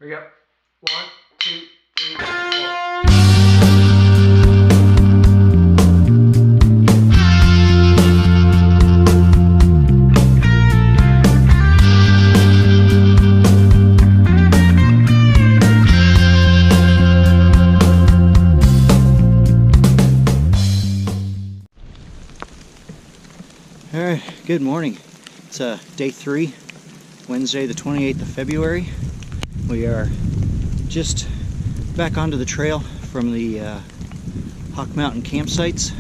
we go. 1, 2, 3, 4. Alright, good morning. It's day 3, Wednesday the 28th of February. We are just back onto the trail from the Hawk Mountain campsites.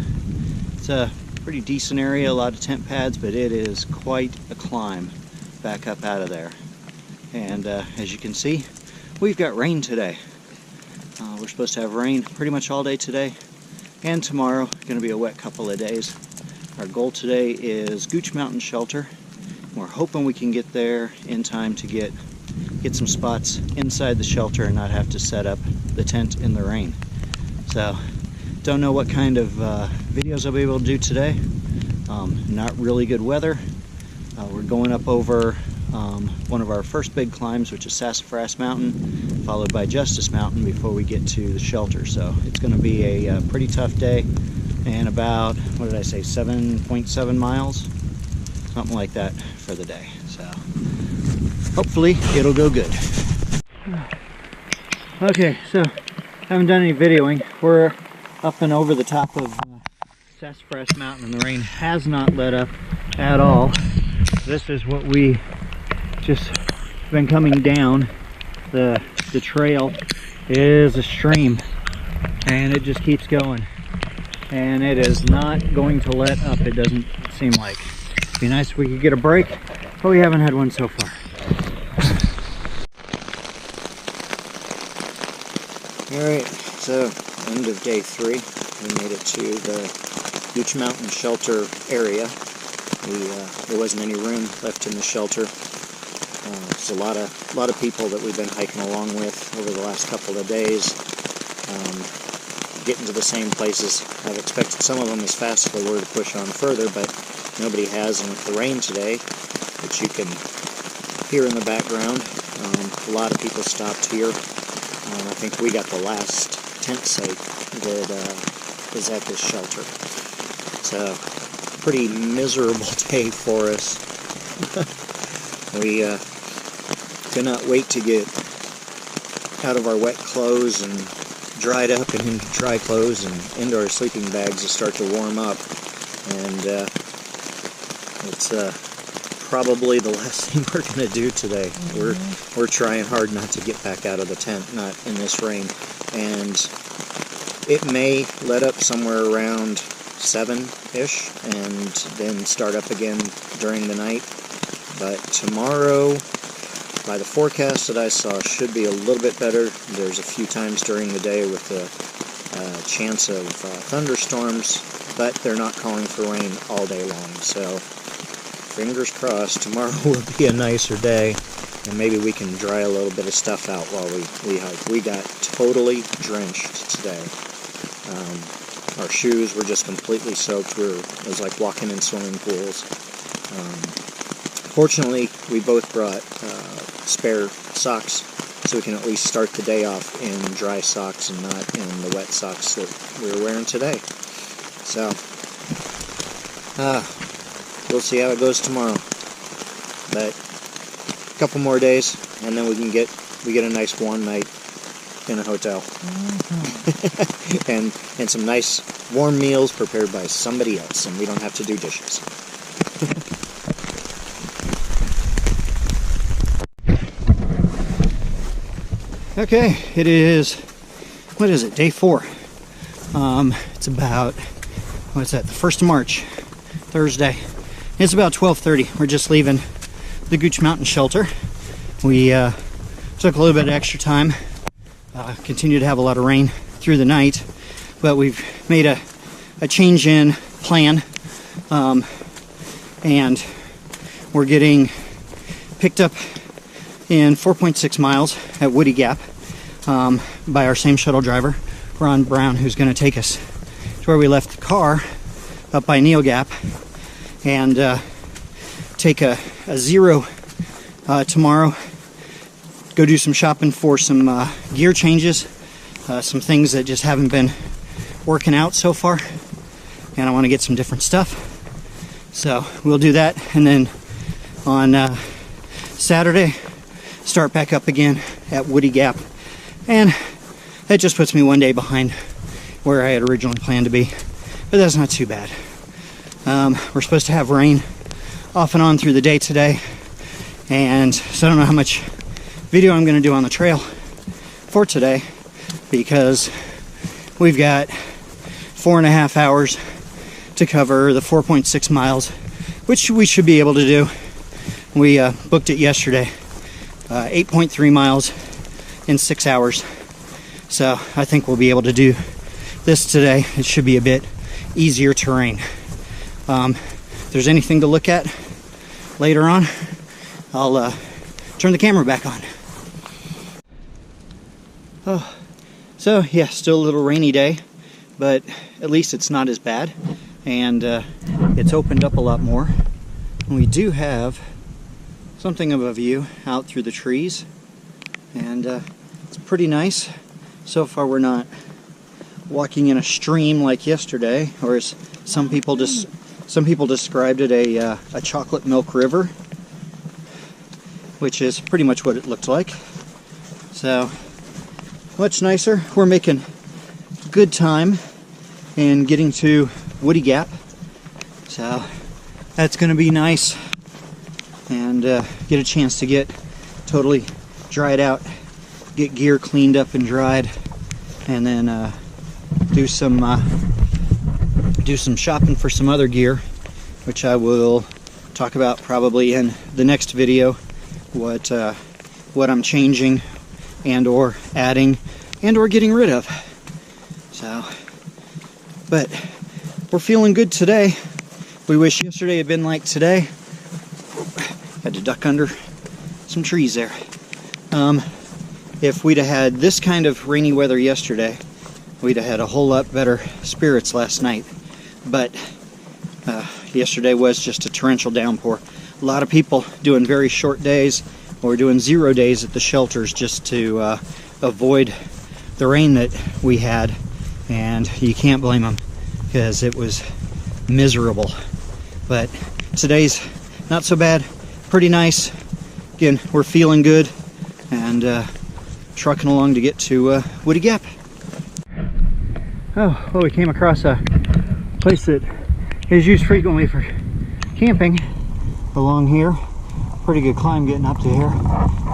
It's a pretty decent area, a lot of tent pads, but it is quite a climb back up out of there. And as you can see, we've got rain today. We're supposed to have rain pretty much all day today and tomorrow. Going to be a wet couple of days. Our goal today is Gooch Mt Shelter. We're hoping we can get there in time to get some spots inside the shelter and not have to set up the tent in the rain. So, don't know what kind of videos I'll be able to do today. Not really good weather. We're going up over one of our first big climbs, which is Sassafras Mountain, followed by Justice Mountain before we get to the shelter. So it's going to be a pretty tough day. And about, what did I say, 7.7 miles? Something like that for the day. So, hopefully it'll go good. Okay, so, haven't done any videoing. We're up and over the top of Sassafras Mountain, and the rain has not let up at all. This is what we just been coming down. The trail is a stream, and it just keeps going. And it is not going to let up, it doesn't seem like. It'd be nice if we could get a break, but we haven't had one so far. Alright, so end of day 3. We made it to the Gooch Mt Shelter area. There wasn't any room left in the shelter. There's a lot of people that we've been hiking along with over the last couple of days. Getting to the same places. I've expected some of them as fast as they were to push on further, but nobody has. And with the rain today, which you can hear in the background, a lot of people stopped here. I think we got the last tent site that is at this shelter. It's a pretty miserable day for us. We cannot wait to get out of our wet clothes and dried up and into dry clothes and into our sleeping bags to start to warm up. And it's probably the last thing we're going to do today. We're trying hard not to get back out of the tent, not in this rain. And it may let up somewhere around 7-ish and then start up again during the night. But tomorrow, by the forecast that I saw, should be a little bit better. There's a few times during the day with a chance of thunderstorms, but they're not calling for rain all day long. So, fingers crossed, tomorrow will be a nicer day, and maybe we can dry a little bit of stuff out while we hike. We got totally drenched today. Our shoes were just completely soaked. It was like walking in swimming pools. Fortunately, we both brought spare socks, so we can at least start the day off in dry socks and not in the wet socks that we were wearing today. So, we'll see how it goes tomorrow. But a couple more days, and then we get a nice warm night in a hotel, and some nice warm meals prepared by somebody else, and we don't have to do dishes. Okay, it is, what is it, day 4. It's about, what's that, the 1st of March, Thursday. It's about 12:30. We're just leaving the Gooch Mt Shelter. We took a little bit of extra time, continued to have a lot of rain through the night, but we've made a change in plan, and we're getting picked up in 4.6 miles at Woody Gap by our same shuttle driver, Ron Brown, who's going to take us to where we left the car up by Neil Gap, and take a zero tomorrow go do some shopping for some gear changes, some things that just haven't been working out so far, and I want to get some different stuff. So we'll do that, and then on Saturday start back up again at Woody Gap, and that just puts me one day behind where I had originally planned to be, but that's not too bad. We're supposed to have rain off and on through the day today, and so I don't know how much video I'm going to do on the trail for today, because we've got 4.5 hours to cover the 4.6 miles, which we should be able to do. We booked it yesterday, 8.3 miles in 6 hours. So I think we'll be able to do this today. It should be a bit easier terrain. If there's anything to look at later on, I'll turn the camera back on. Oh, so yeah, still a little rainy day, but at least it's not as bad, and it's opened up a lot more. And we do have something of a view out through the trees, and it's pretty nice. So far we're not walking in a stream like yesterday, or as some people described it, a chocolate milk river, which is pretty much what it looked like. So much nicer. We're making good time in getting to Woody Gap, so that's going to be nice, and get a chance to get totally dried out, get gear cleaned up and dried, and then do some shopping for some other gear, which I will talk about probably in the next video, what I'm changing and or adding and or getting rid of. So, but we're feeling good today. We wish yesterday had been like today. Had to duck under some trees there. If we'd have had this kind of rainy weather yesterday, we'd have had a whole lot better spirits last night. But yesterday was just a torrential downpour. A lot of people doing very short days or doing 0 days at the shelters just to avoid the rain that we had, and you can't blame them because it was miserable. But today's not so bad, pretty nice. Again, we're feeling good, and trucking along to get to Woody Gap. Oh, well, we came across a place that is used frequently for camping along here. Pretty good climb getting up to here,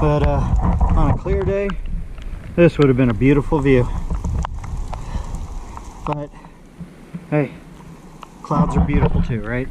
but on a clear day, this would have been a beautiful view. But hey, clouds are beautiful too, right?